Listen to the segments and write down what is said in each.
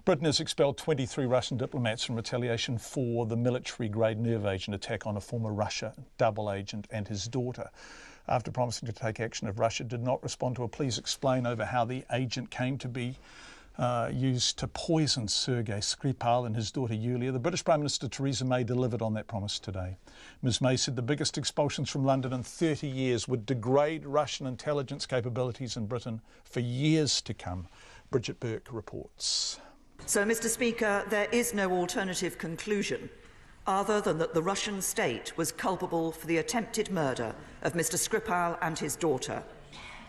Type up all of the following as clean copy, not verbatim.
Britain has expelled 23 Russian diplomats in retaliation for the military-grade nerve agent attack on a former Russia double agent and his daughter. After promising to take action if Russia did not respond to a please explain over how the agent came to be used to poison Sergei Skripal and his daughter Yulia, the British Prime Minister Theresa May delivered on that promise today. Ms May said the biggest expulsions from London in 30 years would degrade Russian intelligence capabilities in Britain for years to come. Bridget Burke reports. So, Mr Speaker, there is no alternative conclusion other than that the Russian state was culpable for the attempted murder of Mr Skripal and his daughter,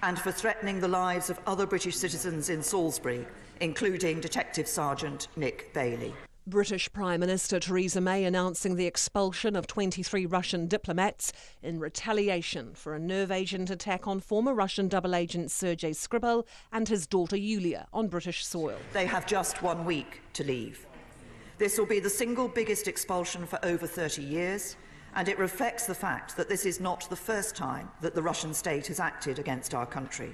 and for threatening the lives of other British citizens in Salisbury, including Detective Sergeant Nick Bailey. British Prime Minister Theresa May announcing the expulsion of 23 Russian diplomats in retaliation for a nerve agent attack on former Russian double agent Sergei Skripal and his daughter Yulia on British soil. They have just 1 week to leave. This will be the single biggest expulsion for over 30 years, and it reflects the fact that this is not the first time that the Russian state has acted against our country.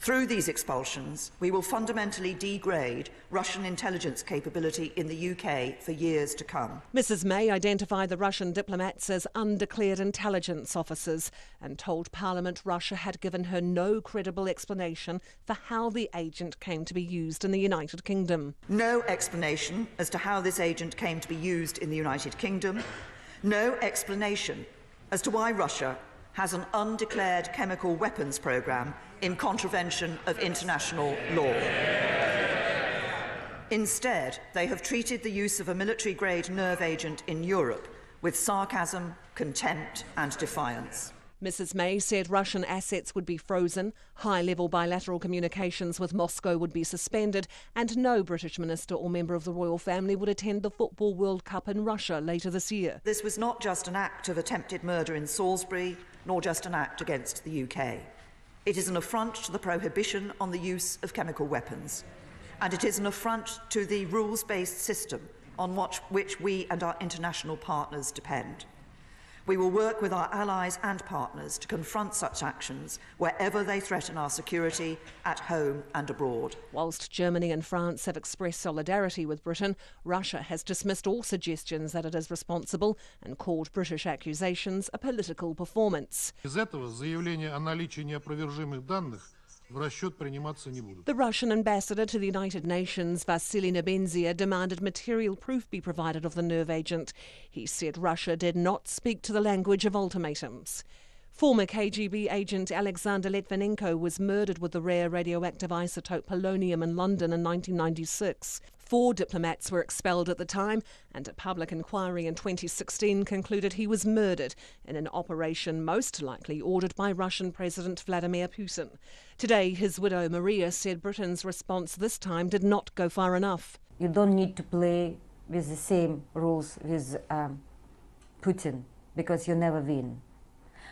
Through these expulsions, we will fundamentally degrade Russian intelligence capability in the UK for years to come. Mrs May identified the Russian diplomats as undeclared intelligence officers and told Parliament Russia had given her no credible explanation for how the agent came to be used in the United Kingdom. No explanation as to how this agent came to be used in the United Kingdom. No explanation as to why Russia has an undeclared chemical weapons programme in contravention of international law. Instead, they have treated the use of a military-grade nerve agent in Europe with sarcasm, contempt and defiance. Mrs May said Russian assets would be frozen, high-level bilateral communications with Moscow would be suspended, and no British minister or member of the royal family would attend the Football World Cup in Russia later this year. This was not just an act of attempted murder in Salisbury, nor just an act against the UK. It is an affront to the prohibition on the use of chemical weapons, and it is an affront to the rules-based system on which we and our international partners depend. We will work with our allies and partners to confront such actions wherever they threaten our security at home and abroad. Whilst Germany and France have expressed solidarity with Britain, Russia has dismissed all suggestions that it is responsible and called British accusations a political performance. Из этого заявление о наличии неопровержимых данных в расчет приниматься не будут. The Russian ambassador to the United Nations, Vasily Nebenzia, demanded material proof be provided of the nerve agent. He said Russia did not speak to the language of ultimatums. Former KGB agent Alexander Litvinenko was murdered with the rare radioactive isotope polonium in London in 1996. 4 diplomats were expelled at the time, and a public inquiry in 2016 concluded he was murdered in an operation most likely ordered by Russian President Vladimir Putin. Today, his widow Maria said Britain's response this time did not go far enough. You don't need to play with the same rules with Putin, because you never win.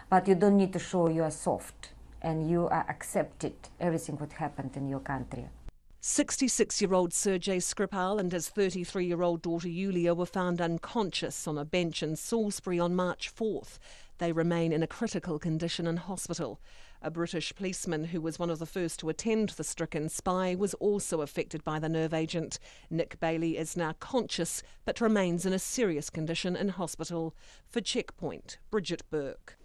But you don't need to show you are soft and you are accepted everything what happened in your country. 66-year-old Sergei Skripal and his 33-year-old daughter Yulia were found unconscious on a bench in Salisbury on March 4th. They remain in a critical condition in hospital. A British policeman who was one of the first to attend the stricken spy was also affected by the nerve agent. Nick Bailey is now conscious but remains in a serious condition in hospital. For Checkpoint, Bridget Burke.